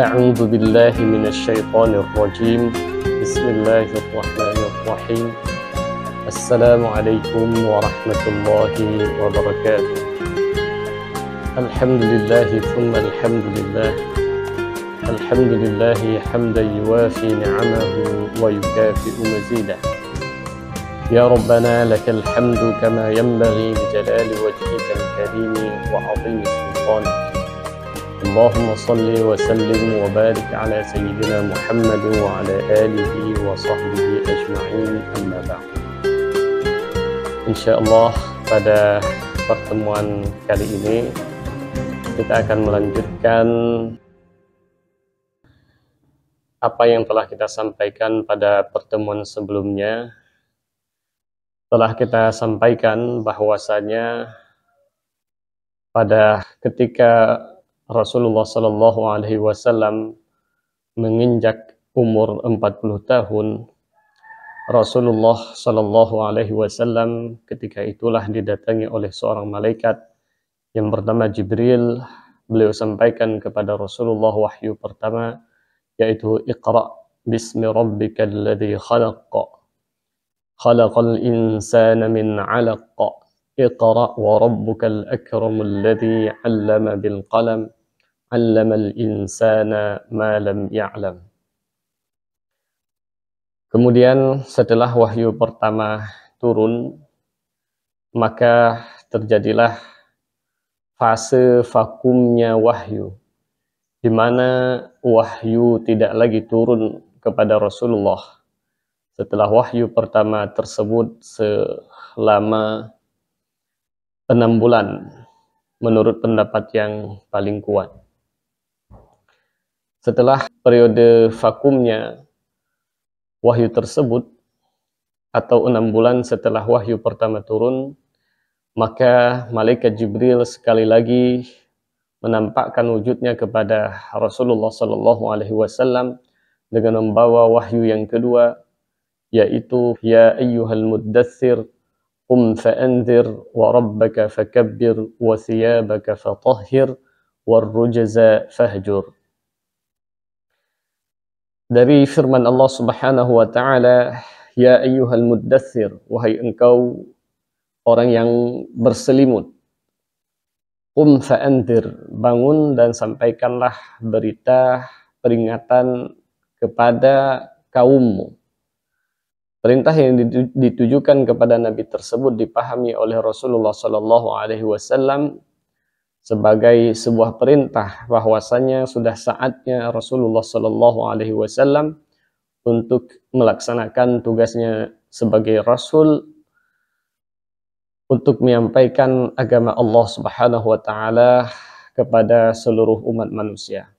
أعوذ بالله من الشيطان الرجيم بسم الله الرحمن الرحيم السلام عليكم ورحمة الله وبركاته الحمد لله ثم الحمد لله الحمد لله حمدا يوافي نعمه ويكافئ مزيده يا ربنا لك الحمد كما ينبغي لجلال وجهك الكريم وعظيم سلطانك اللهم صل وسلم وبارك على سيدنا محمد وعلى آله وصحبه أجمعين أما بعد. Insyaallah pada pertemuan kali ini kita akan melanjutkan apa yang telah kita sampaikan pada pertemuan sebelumnya. Telah kita sampaikan bahwasanya pada ketika Rasulullah Shallallahu Alaihi Wasallam menginjak umur 40 tahun, Rasulullah Shallallahu Alaihi Wasallam ketika itulah didatangi oleh seorang malaikat yang bernama Jibril. Beliau sampaikan kepada Rasulullah wahyu pertama, yaitu Iqra bismi rabbikal ladzi khalaq khalaqal insana min 'alaq Iqra wa rabbukal akramul ladzi 'allama bil qalam 'allamal insana ma lam ya'lam. Kemudian setelah wahyu pertama turun, maka terjadilah fase vakumnya wahyu, di mana wahyu tidak lagi turun kepada Rasulullah. Setelah wahyu pertama tersebut selama 6 bulan, menurut pendapat yang paling kuat. Setelah periode vakumnya wahyu tersebut, atau 6 bulan setelah wahyu pertama turun, maka malaikat Jibril sekali lagi menampakkan wujudnya kepada Rasulullah Sallallahu Alaihi Wasallam dengan membawa wahyu yang kedua, yaitu ya ayyuhal muddaththir qum fa'anzir wa rabbaka fakabbir wa thiyabaka fatahhir warrujza fahjur. Dari firman Allah Subhanahu wa taala, ya ayyuhal muddaththir, wahai engkau orang yang berselimut, qum fa'anzir, bangun dan sampaikanlah berita peringatan kepada kaummu. Perintah yang ditujukan kepada Nabi tersebut dipahami oleh Rasulullah Sallallahu Alaihi Wasallam sebagai sebuah perintah bahwasanya sudah saatnya Rasulullah Sallallahu Alaihi Wasallam untuk melaksanakan tugasnya sebagai Rasul untuk menyampaikan agama Allah Subhanahu Wa Taala kepada seluruh umat manusia.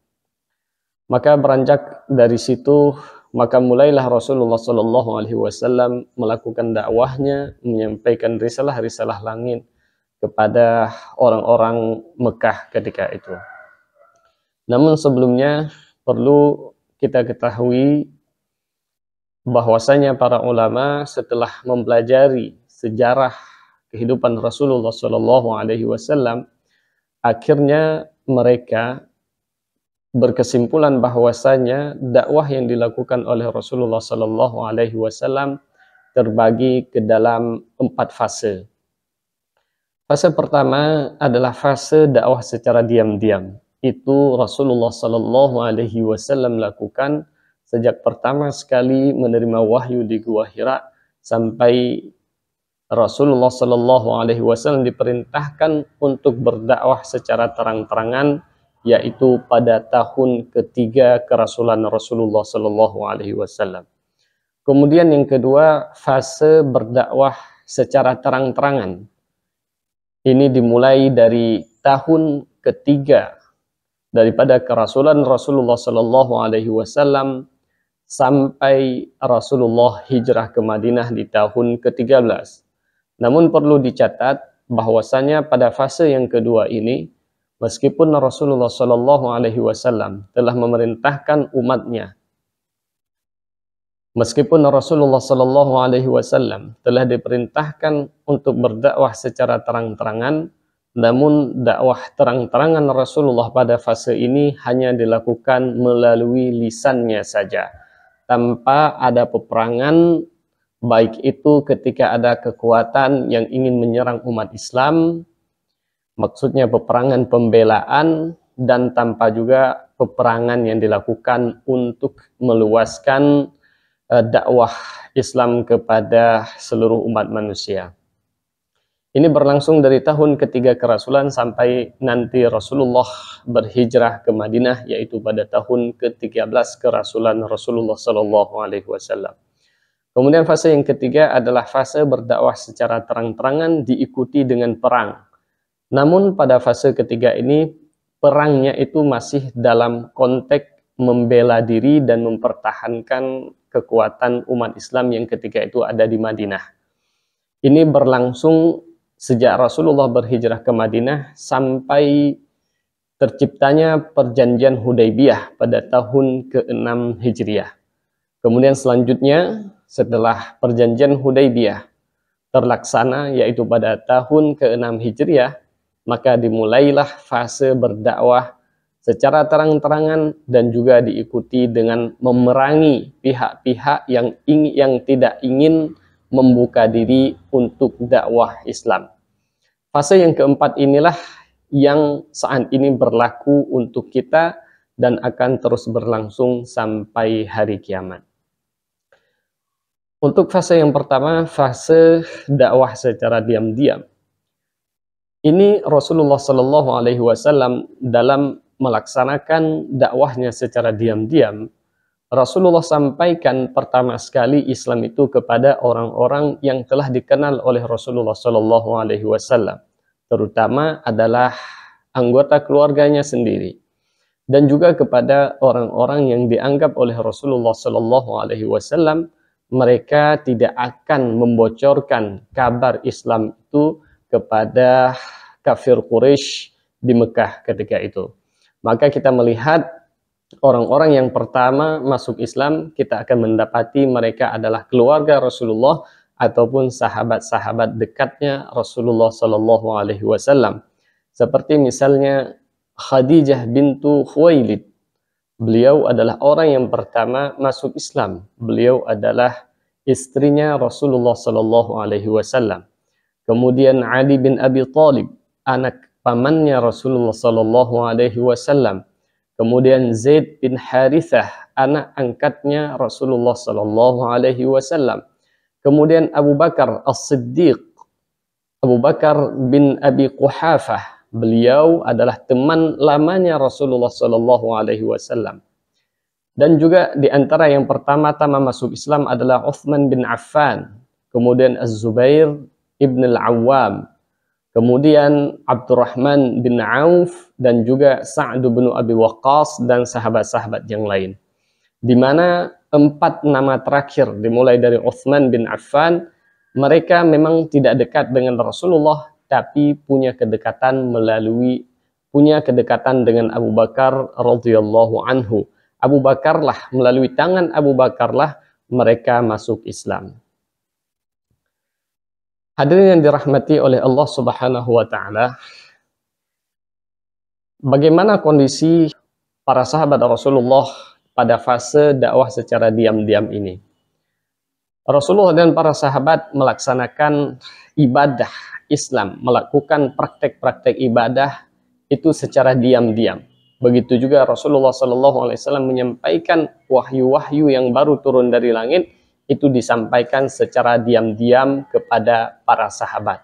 Maka beranjak dari situ, maka mulailah Rasulullah Sallallahu Alaihi Wasallam melakukan dakwahnya, menyampaikan risalah-risalah langit kepada orang-orang Mekah ketika itu. Namun sebelumnya perlu kita ketahui bahwasanya para ulama setelah mempelajari sejarah kehidupan Rasulullah Sallallahu Alaihi Wasallam, akhirnya mereka berkesimpulan bahwasanya dakwah yang dilakukan oleh Rasulullah Sallallahu Alaihi Wasallam terbagi ke dalam 4 fase. Fase pertama adalah fase dakwah secara diam-diam. Itu Rasulullah Sallallahu Alaihi Wasallam lakukan sejak pertama sekali menerima wahyu di Gua Hira sampai Rasulullah Sallallahu Alaihi Wasallam diperintahkan untuk berdakwah secara terang-terangan, yaitu pada tahun ketiga kerasulan Rasulullah Sallallahu Alaihi Wasallam. Kemudian yang kedua, fase berdakwah secara terang-terangan. Ini dimulai dari tahun ketiga daripada kerasulan Rasulullah Sallallahu Alaihi Wasallam sampai Rasulullah hijrah ke Madinah di tahun ke-13. Namun perlu dicatat bahwasanya pada fase yang kedua ini, meskipun Rasulullah Sallallahu Alaihi Wasallam telah memerintahkan umatnya, meskipun Rasulullah Sallallahu Alaihi Wasallam telah diperintahkan untuk berdakwah secara terang-terangan, namun dakwah terang-terangan Rasulullah pada fase ini hanya dilakukan melalui lisannya saja, tanpa ada peperangan, baik itu ketika ada kekuatan yang ingin menyerang umat Islam, maksudnya peperangan pembelaan, dan tanpa juga peperangan yang dilakukan untuk meluaskan dakwah Islam kepada seluruh umat manusia. Ini berlangsung dari tahun ketiga kerasulan sampai nanti Rasulullah berhijrah ke Madinah, yaitu pada tahun ke-13 kerasulan Rasulullah SAW. Kemudian fase yang ketiga adalah fase berdakwah secara terang-terangan diikuti dengan perang. Namun pada fase ketiga ini, perangnya itu masih dalam konteks membela diri dan mempertahankan kekuatan umat Islam yang ketika itu ada di Madinah. Ini berlangsung sejak Rasulullah berhijrah ke Madinah sampai terciptanya perjanjian Hudaybiyah pada tahun ke-6 Hijriah. Kemudian selanjutnya setelah perjanjian Hudaybiyah terlaksana, yaitu pada tahun ke-6 Hijriah, maka dimulailah fase berdakwah secara terang-terangan dan juga diikuti dengan memerangi pihak-pihak yang tidak ingin membuka diri untuk dakwah Islam. Fase yang keempat inilah yang saat ini berlaku untuk kita dan akan terus berlangsung sampai hari kiamat. Untuk fase yang pertama, fase dakwah secara diam-diam. Ini Rasulullah Shallallahu Alaihi Wasallam dalam melaksanakan dakwahnya secara diam-diam, Rasulullah sampaikan pertama sekali Islam itu kepada orang-orang yang telah dikenal oleh Rasulullah Shallallahu Alaihi Wasallam, terutama adalah anggota keluarganya sendiri, dan juga kepada orang-orang yang dianggap oleh Rasulullah Shallallahu Alaihi Wasallam mereka tidak akan membocorkan kabar Islam itu kepada kafir Quraisy di Mekah ketika itu. Maka kita melihat orang-orang yang pertama masuk Islam, kita akan mendapati mereka adalah keluarga Rasulullah ataupun sahabat-sahabat dekatnya Rasulullah Sallallahu Alaihi Wasallam. Seperti misalnya Khadijah bintu Khuwailid. Beliau adalah orang yang pertama masuk Islam. Beliau adalah istrinya Rasulullah Sallallahu Alaihi Wasallam. Kemudian Ali bin Abi Thalib, anak pamannya Rasulullah Sallallahu Alaihi Wasallam. Kemudian Zaid bin Harithah, anak angkatnya Rasulullah Sallallahu Alaihi Wasallam. Kemudian Abu Bakar As-Siddiq, Abu Bakar bin Abi Quhafah, beliau adalah teman lamanya Rasulullah Sallallahu Alaihi Wasallam. Dan juga di antara yang pertama-tama masuk Islam adalah Uthman bin Affan, kemudian Az-Zubair ibn al-Awwam, kemudian Abdurrahman bin Auf, dan juga Sa'd bin Abi Waqqas dan sahabat-sahabat yang lain. Di mana 4 nama terakhir dimulai dari Uthman bin Affan, mereka memang tidak dekat dengan Rasulullah, tapi punya kedekatan dengan Abu Bakar radhiyallahu anhu. Abu Bakarlah, melalui tangan Abu Bakarlah mereka masuk Islam. Hadirin yang dirahmati oleh Allah Subhanahu wa taala, bagaimana kondisi para sahabat Rasulullah pada fase dakwah secara diam-diam ini? Rasulullah dan para sahabat melaksanakan ibadah Islam, melakukan praktek-praktek ibadah itu secara diam-diam. Begitu juga Rasulullah SAW menyampaikan wahyu-wahyu yang baru turun dari langit, itu disampaikan secara diam-diam kepada para sahabat.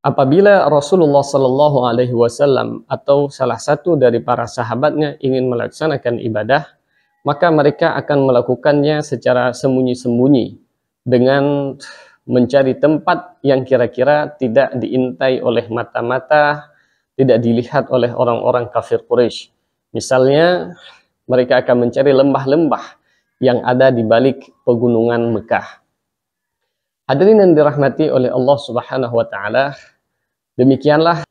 Apabila Rasulullah SAW atau salah satu dari para sahabatnya ingin melaksanakan ibadah, maka mereka akan melakukannya secara sembunyi-sembunyi dengan mencari tempat yang kira-kira tidak diintai oleh mata-mata, tidak dilihat oleh orang-orang kafir Quraisy. Misalnya, mereka akan mencari lembah-lembah yang ada di balik pegunungan Mekah. Hadirin yang dirahmati oleh Allah Subhanahu wa taala, demikianlah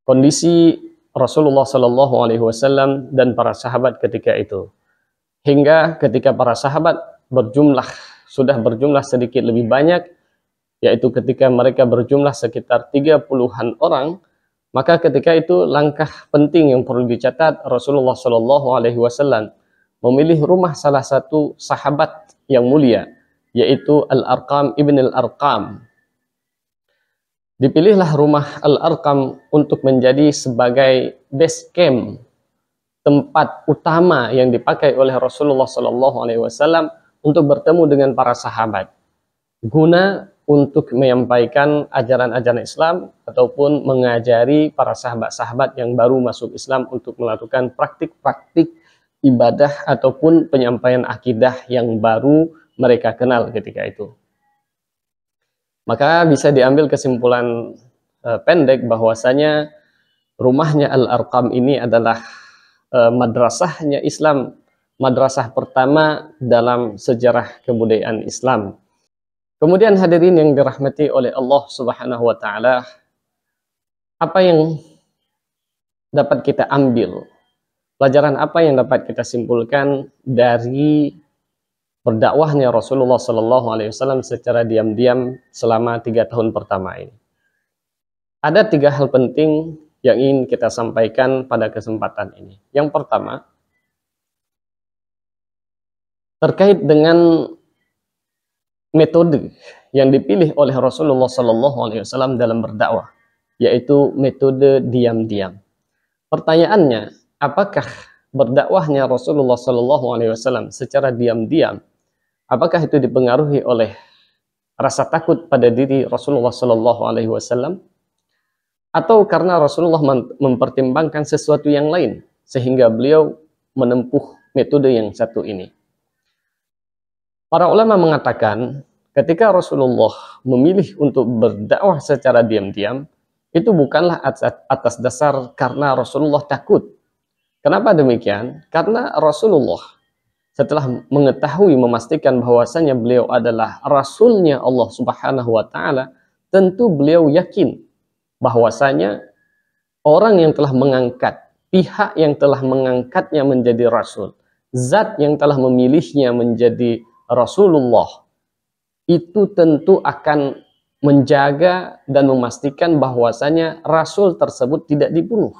kondisi Rasulullah Shallallahu Alaihi Wasallam dan para sahabat ketika itu. Hingga ketika para sahabat sudah berjumlah sedikit lebih banyak, yaitu ketika mereka berjumlah sekitar 30-an orang, maka ketika itu langkah penting yang perlu dicatat, Rasulullah Shallallahu Alaihi Wasallam memilih rumah salah satu sahabat yang mulia, yaitu Al-Arqam ibn Al-Arqam. Dipilihlah rumah Al-Arqam untuk menjadi sebagai base camp, tempat utama yang dipakai oleh Rasulullah Shallallahu Alaihi Wasallam untuk bertemu dengan para sahabat, guna untuk menyampaikan ajaran-ajaran Islam ataupun mengajari para sahabat-sahabat yang baru masuk Islam untuk melakukan praktik-praktik ibadah ataupun penyampaian akidah yang baru mereka kenal ketika itu. Maka bisa diambil kesimpulan pendek bahwasanya rumahnya Al-Arqam ini adalah madrasahnya Islam, madrasah pertama dalam sejarah kebudayaan Islam. Kemudian hadirin yang dirahmati oleh Allah Subhanahu wa taala, apa yang dapat kita ambil? Pelajaran apa yang dapat kita simpulkan dari berdakwahnya Rasulullah Sallallahu Alaihi Wasallam secara diam-diam selama 3 tahun pertama ini? Ada 3 hal penting yang ingin kita sampaikan pada kesempatan ini. Yang pertama, terkait dengan metode yang dipilih oleh Rasulullah Sallallahu Alaihi Wasallam dalam berdakwah, yaitu metode diam-diam. Pertanyaannya, apakah berdakwahnya Rasulullah Sallallahu Alaihi Wasallam secara diam-diam, apakah itu dipengaruhi oleh rasa takut pada diri Rasulullah Sallallahu Alaihi Wasallam, atau karena Rasulullah mempertimbangkan sesuatu yang lain sehingga beliau menempuh metode yang satu ini? Para ulama mengatakan ketika Rasulullah memilih untuk berdakwah secara diam-diam, itu bukanlah atas dasar karena Rasulullah takut. Kenapa demikian? Karena Rasulullah setelah mengetahui, memastikan bahwasanya beliau adalah Rasulnya Allah Subhanahu wa Ta'ala, tentu beliau yakin bahwasanya orang yang telah mengangkat, pihak yang telah mengangkatnya menjadi Rasul, zat yang telah memilihnya menjadi Rasulullah, itu tentu akan menjaga dan memastikan bahwasanya Rasul tersebut tidak dibunuh.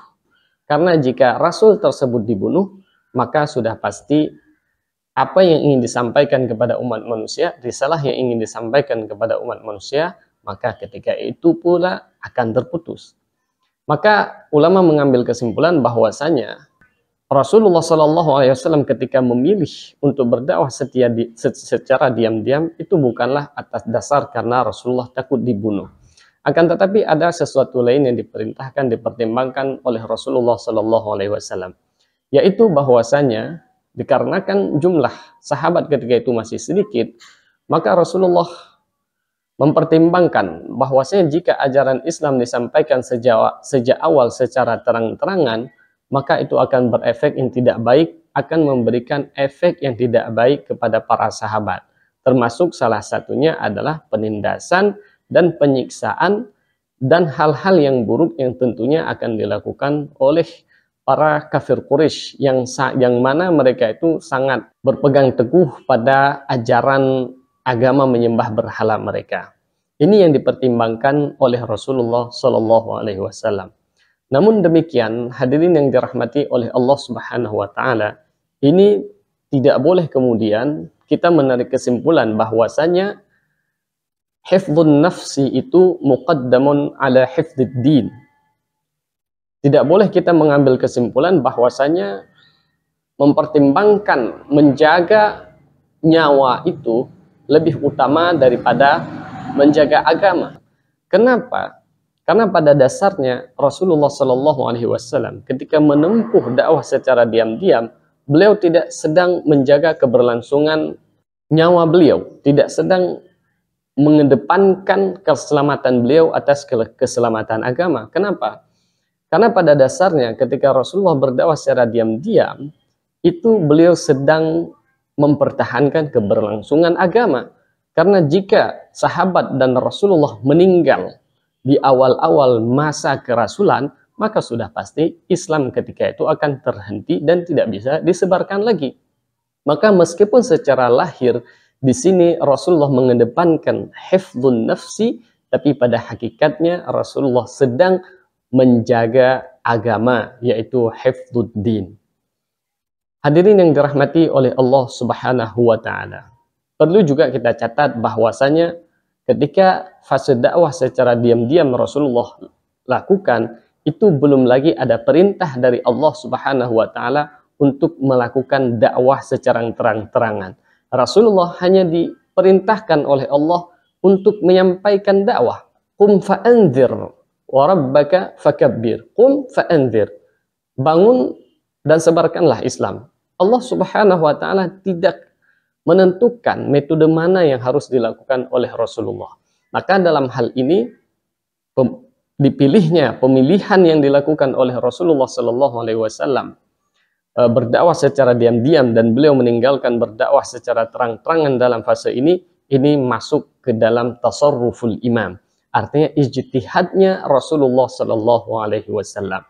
Karena jika Rasul tersebut dibunuh, maka sudah pasti apa yang ingin disampaikan kepada umat manusia, risalah yang ingin disampaikan kepada umat manusia, maka ketika itu pula akan terputus. Maka ulama mengambil kesimpulan bahwasanya Rasulullah Shallallahu Alaihi Wasallam ketika memilih untuk berdakwah secara diam-diam itu bukanlah atas dasar karena Rasulullah takut dibunuh. Akan tetapi ada sesuatu lain yang diperintahkan, dipertimbangkan oleh Rasulullah Shallallahu Alaihi Wasallam, yaitu bahwasanya dikarenakan jumlah sahabat ketika itu masih sedikit, maka Rasulullah mempertimbangkan bahwasanya jika ajaran Islam disampaikan sejak awal secara terang-terangan, maka itu akan berefek yang tidak baik, akan memberikan efek yang tidak baik kepada para sahabat. Termasuk salah satunya adalah penindasan dan penyiksaan dan hal-hal yang buruk yang tentunya akan dilakukan oleh para kafir Quraisy yang mana mereka itu sangat berpegang teguh pada ajaran agama menyembah berhala mereka. Ini yang dipertimbangkan oleh Rasulullah Shallallahu Alaihi Wasallam. Namun demikian, hadirin yang dirahmati oleh Allah Subhanahu wa Ta'ala, ini tidak boleh kemudian kita menarik kesimpulan bahwasanya hifdzun nafsi itu muqaddamun ala hifdzid din. Tidak boleh kita mengambil kesimpulan bahwasanya mempertimbangkan menjaga nyawa itu lebih utama daripada menjaga agama. Kenapa? Karena pada dasarnya Rasulullah Shallallahu Alaihi Wasallam ketika menempuh dakwah secara diam-diam, beliau tidak sedang menjaga keberlangsungan nyawa beliau, tidak sedang mengedepankan keselamatan beliau atas keselamatan agama. Kenapa? Karena pada dasarnya ketika Rasulullah berdakwah secara diam-diam, itu beliau sedang mempertahankan keberlangsungan agama. Karena jika sahabat dan Rasulullah meninggal di awal-awal masa kerasulan, maka sudah pasti Islam ketika itu akan terhenti dan tidak bisa disebarkan lagi. Maka meskipun secara lahir Di sini Rasulullah mengedepankan hifdzun nafsi, tapi pada hakikatnya Rasulullah sedang menjaga agama, yaitu hifdzuddin. Hadirin yang dirahmati oleh Allah Subhanahu wa taala. Perlu juga kita catat bahwasanya ketika fase dakwah secara diam-diam Rasulullah lakukan, itu belum lagi ada perintah dari Allah Subhanahu wa taala untuk melakukan dakwah secara terang-terangan. Rasulullah hanya diperintahkan oleh Allah untuk menyampaikan dakwah. Qum fa'anzir wa rabbaka fakabbir. Qum fa'anzir. Bangun dan sebarkanlah Islam. Allah Subhanahu wa taala tidak menentukan metode mana yang harus dilakukan oleh Rasulullah. Maka dalam hal ini pemilihan yang dilakukan oleh Rasulullah Sallallahu Alaihi Wasallam berdakwah secara diam-diam dan beliau meninggalkan berdakwah secara terang-terangan dalam fase ini masuk ke dalam tasarruful imam. Artinya ijtihadnya Rasulullah Sallallahu Alaihi Wasallam.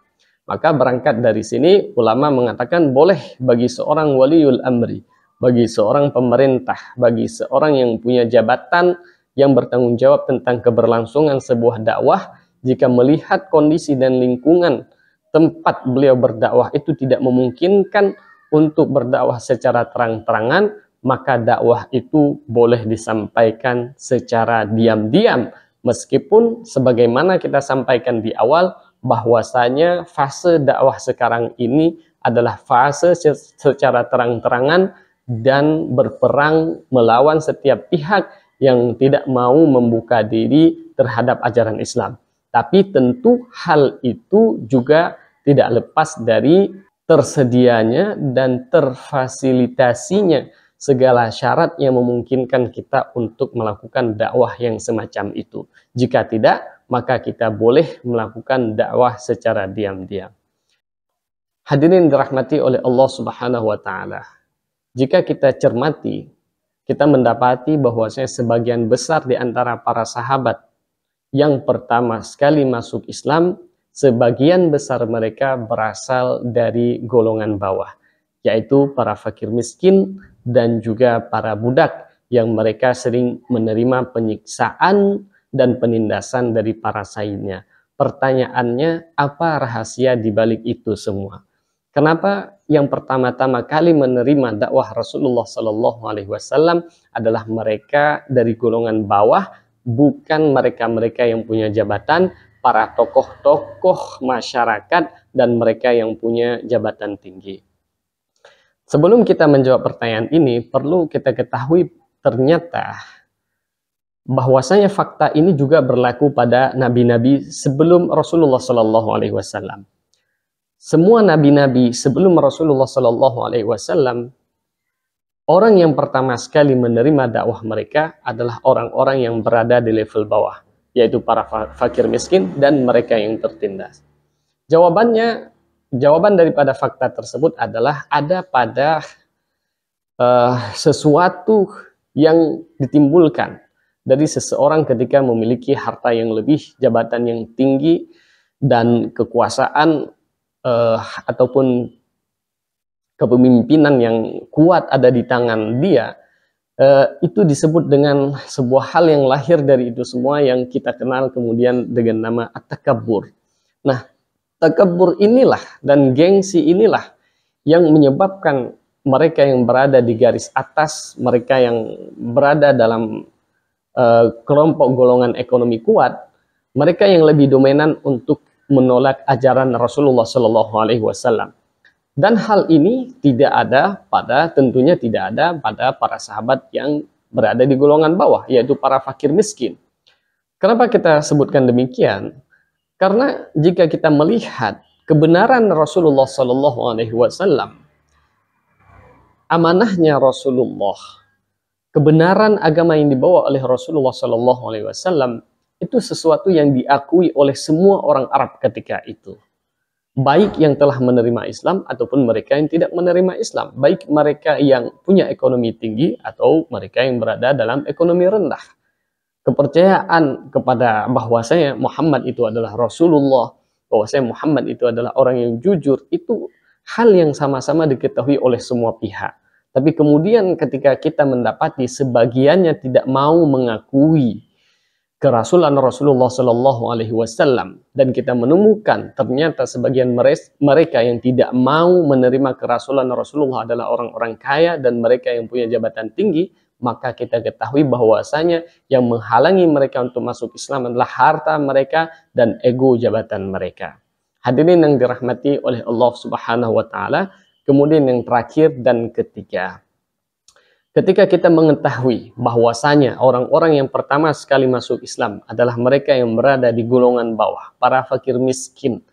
Maka berangkat dari sini ulama mengatakan boleh bagi seorang waliul amri, bagi seorang pemerintah, bagi seorang yang punya jabatan yang bertanggung jawab tentang keberlangsungan sebuah dakwah, jika melihat kondisi dan lingkungan tempat beliau berdakwah itu tidak memungkinkan untuk berdakwah secara terang-terangan, maka dakwah itu boleh disampaikan secara diam-diam. Meskipun sebagaimana kita sampaikan di awal, bahwasanya fase dakwah sekarang ini adalah fase secara terang-terangan dan berperang melawan setiap pihak yang tidak mau membuka diri terhadap ajaran Islam. Tapi tentu hal itu juga tidak lepas dari tersedianya dan terfasilitasinya segala syarat yang memungkinkan kita untuk melakukan dakwah yang semacam itu. Jika tidak, maka kita boleh melakukan dakwah secara diam-diam. Hadirin dirahmati oleh Allah Subhanahu wa taala. Jika kita cermati, kita mendapati bahwasanya sebagian besar di antara para sahabat yang pertama sekali masuk Islam, sebagian besar mereka berasal dari golongan bawah, yaitu para fakir miskin dan juga para budak yang mereka sering menerima penyiksaan dan penindasan dari para sainnya. Pertanyaannya, apa rahasia di balik itu semua? Kenapa yang pertama-tama kali menerima dakwah Rasulullah Sallallahu Alaihi Wasallam adalah mereka dari golongan bawah, bukan mereka-mereka yang punya jabatan, para tokoh-tokoh masyarakat dan mereka yang punya jabatan tinggi. Sebelum kita menjawab pertanyaan ini, perlu kita ketahui ternyata bahwasanya fakta ini juga berlaku pada nabi-nabi sebelum Rasulullah Sallallahu Alaihi Wasallam. Semua nabi-nabi sebelum Rasulullah Sallallahu Alaihi Wasallam, orang yang pertama sekali menerima dakwah mereka adalah orang-orang yang berada di level bawah, yaitu para fakir miskin dan mereka yang tertindas. Jawaban daripada fakta tersebut adalah ada pada sesuatu yang ditimbulkan dari seseorang ketika memiliki harta yang lebih, jabatan yang tinggi, dan kekuasaan ataupun kepemimpinan yang kuat ada di tangan dia. Itu disebut dengan sebuah hal yang lahir dari itu semua yang kita kenal kemudian dengan nama at-takabbur. Nah, takabbur inilah dan gengsi inilah yang menyebabkan mereka yang berada di garis atas, mereka yang berada dalam kelompok golongan ekonomi kuat, mereka yang lebih dominan untuk menolak ajaran Rasulullah Shallallahu Alaihi Wasallam. Dan hal ini tentunya tidak ada pada para sahabat yang berada di golongan bawah, yaitu para fakir miskin. Kenapa kita sebutkan demikian? Karena jika kita melihat kebenaran Rasulullah Shallallahu Alaihi Wasallam, amanahnya Rasulullah, kebenaran agama yang dibawa oleh Rasulullah Shallallahu Alaihi Wasallam itu sesuatu yang diakui oleh semua orang Arab ketika itu. Baik yang telah menerima Islam ataupun mereka yang tidak menerima Islam. Baik mereka yang punya ekonomi tinggi atau mereka yang berada dalam ekonomi rendah. Kepercayaan kepada bahwasanya Muhammad itu adalah Rasulullah, bahwasanya Muhammad itu adalah orang yang jujur, itu hal yang sama-sama diketahui oleh semua pihak. Tapi kemudian ketika kita mendapati sebagiannya tidak mau mengakui kerasulan Rasulullah Shallallahu Alaihi Wasallam, dan kita menemukan ternyata sebagian mereka yang tidak mau menerima kerasulan Rasulullah adalah orang-orang kaya dan mereka yang punya jabatan tinggi, maka kita ketahui bahwasanya yang menghalangi mereka untuk masuk Islam adalah harta mereka dan ego jabatan mereka. Hadirin yang dirahmati oleh Allah Subhanahu wa taala, kemudian yang terakhir dan ketiga, ketika kita mengetahui bahwasanya orang-orang yang pertama sekali masuk Islam adalah mereka yang berada di golongan bawah, para fakir miskin,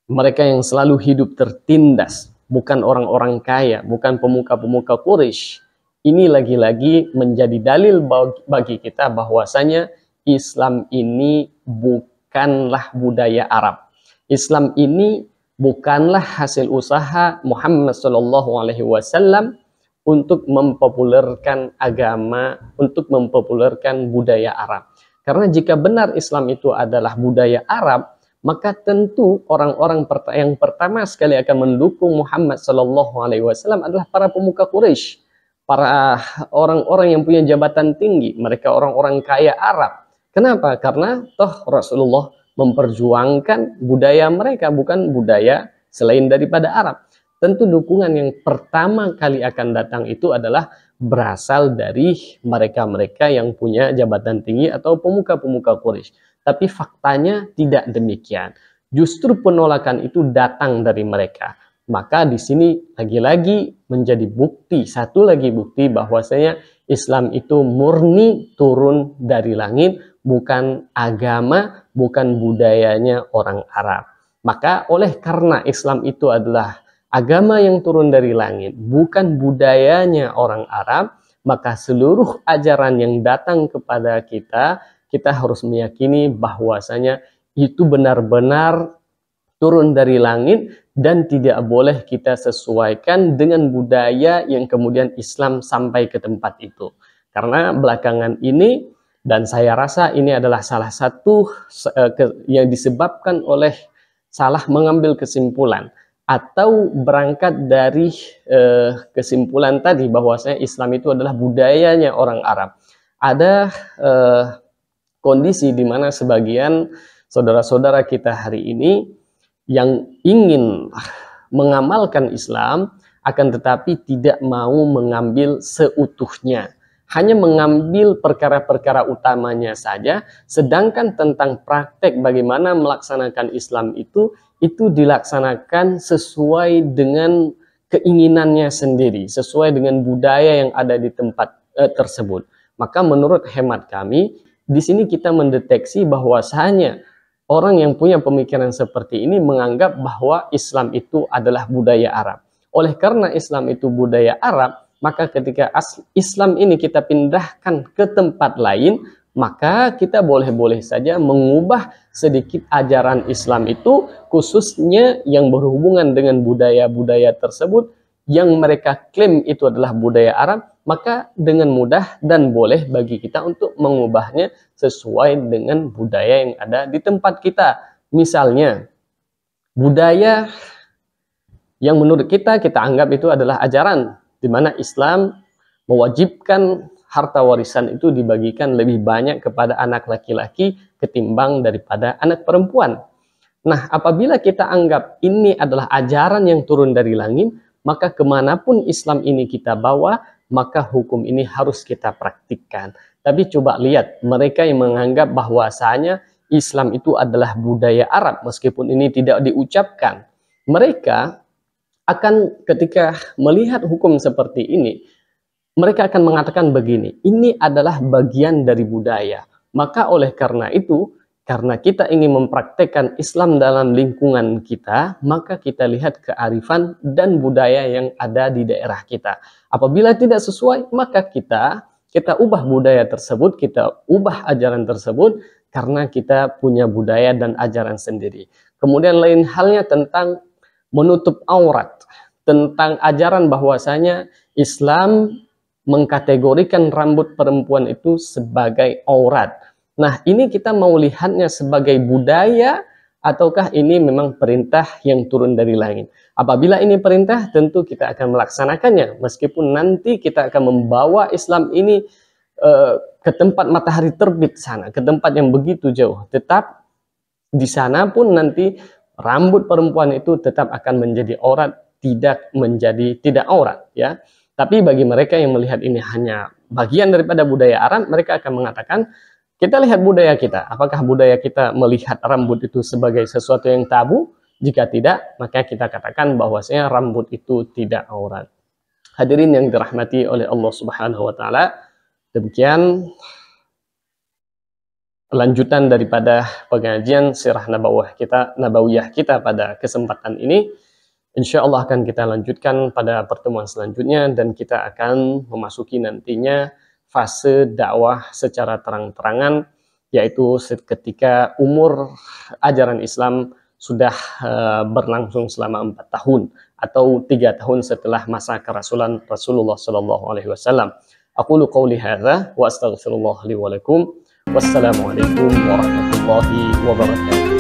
mereka yang selalu hidup tertindas, bukan orang-orang kaya, bukan pemuka-pemuka Quraisy. Ini lagi-lagi menjadi dalil bagi kita bahwasanya Islam ini bukanlah budaya Arab. Islam ini bukanlah hasil usaha Muhammad SAW untuk mempopulerkan agama, untuk mempopulerkan budaya Arab. Karena jika benar Islam itu adalah budaya Arab, maka tentu orang-orang yang pertama sekali akan mendukung Muhammad SAW adalah para pemuka Quraisy, para orang-orang yang punya jabatan tinggi, mereka orang-orang kaya Arab. Kenapa? Karena toh Rasulullah memperjuangkan budaya mereka, bukan budaya selain daripada Arab. Tentu dukungan yang pertama kali akan datang itu adalah berasal dari mereka-mereka yang punya jabatan tinggi atau pemuka-pemuka Quraisy. Tapi faktanya tidak demikian. Justru penolakan itu datang dari mereka. Maka di sini lagi-lagi menjadi bukti, satu lagi bukti bahwasanya Islam itu murni turun dari langit, bukan agama, bukan budayanya orang Arab. Maka oleh karena Islam itu adalah agama yang turun dari langit, bukan budayanya orang Arab, maka seluruh ajaran yang datang kepada kita, kita harus meyakini bahwasanya itu benar-benar turun dari langit dan tidak boleh kita sesuaikan dengan budaya yang kemudian Islam sampai ke tempat itu. Karena belakangan ini, dan saya rasa ini adalah salah satu yang disebabkan oleh salah mengambil kesimpulan, atau berangkat dari kesimpulan tadi bahwasanya Islam itu adalah budayanya orang Arab. Ada kondisi di mana sebagian saudara-saudara kita hari ini yang ingin mengamalkan Islam akan tetapi tidak mau mengambil seutuhnya, hanya mengambil perkara-perkara utamanya saja, sedangkan tentang praktek bagaimana melaksanakan Islam itu dilaksanakan sesuai dengan keinginannya sendiri, sesuai dengan budaya yang ada di tempat tersebut. Maka menurut hemat kami, di sini kita mendeteksi bahwasanya orang yang punya pemikiran seperti ini menganggap bahwa Islam itu adalah budaya Arab. Oleh karena Islam itu budaya Arab, maka ketika Islam ini kita pindahkan ke tempat lain, maka kita boleh-boleh saja mengubah sedikit ajaran Islam itu, khususnya yang berhubungan dengan budaya-budaya tersebut yang mereka klaim itu adalah budaya Arab, maka dengan mudah dan boleh bagi kita untuk mengubahnya sesuai dengan budaya yang ada di tempat kita. Misalnya, budaya yang menurut kita anggap itu adalah ajaran di mana Islam mewajibkan harta warisan itu dibagikan lebih banyak kepada anak laki-laki ketimbang daripada anak perempuan. Nah, apabila kita anggap ini adalah ajaran yang turun dari langit, maka kemanapun Islam ini kita bawa, maka hukum ini harus kita praktikkan. Tapi coba lihat, mereka yang menganggap bahwasanya Islam itu adalah budaya Arab, meskipun ini tidak diucapkan, mereka akan ketika melihat hukum seperti ini, mereka akan mengatakan begini, ini adalah bagian dari budaya. Maka oleh karena itu, karena kita ingin mempraktekkan Islam dalam lingkungan kita, maka kita lihat kearifan dan budaya yang ada di daerah kita. Apabila tidak sesuai, maka kita ubah budaya tersebut, kita ubah ajaran tersebut, karena kita punya budaya dan ajaran sendiri. Kemudian lain halnya tentang menutup aurat, tentang ajaran bahwasanya Islam mengkategorikan rambut perempuan itu sebagai aurat. Nah, ini kita mau lihatnya sebagai budaya ataukah ini memang perintah yang turun dari langit. Apabila ini perintah, tentu kita akan melaksanakannya, meskipun nanti kita akan membawa Islam ini ke tempat matahari terbit sana, ke tempat yang begitu jauh. Tetap di sana pun nanti rambut perempuan itu tetap akan menjadi aurat, tidak menjadi tidak aurat, ya. Tapi bagi mereka yang melihat ini hanya bagian daripada budaya Arab, mereka akan mengatakan, kita lihat budaya kita. Apakah budaya kita melihat rambut itu sebagai sesuatu yang tabu? Jika tidak, maka kita katakan bahwasanya rambut itu tidak aurat. Hadirin yang dirahmati oleh Allah Subhanahu wa taala, demikian lanjutan daripada pengajian sirah nabawiyah kita pada kesempatan ini. Insya Allah akan kita lanjutkan pada pertemuan selanjutnya, dan kita akan memasuki nantinya fase dakwah secara terang-terangan, yaitu ketika umur ajaran Islam sudah berlangsung selama 4 tahun atau 3 tahun setelah masa kerasulan Rasulullah Sallallahu Alaihi Wasallam. Aqulu qawli hadza wa astaghfirullah li wa lakum. Wassalamualaikum warahmatullahi wabarakatuh.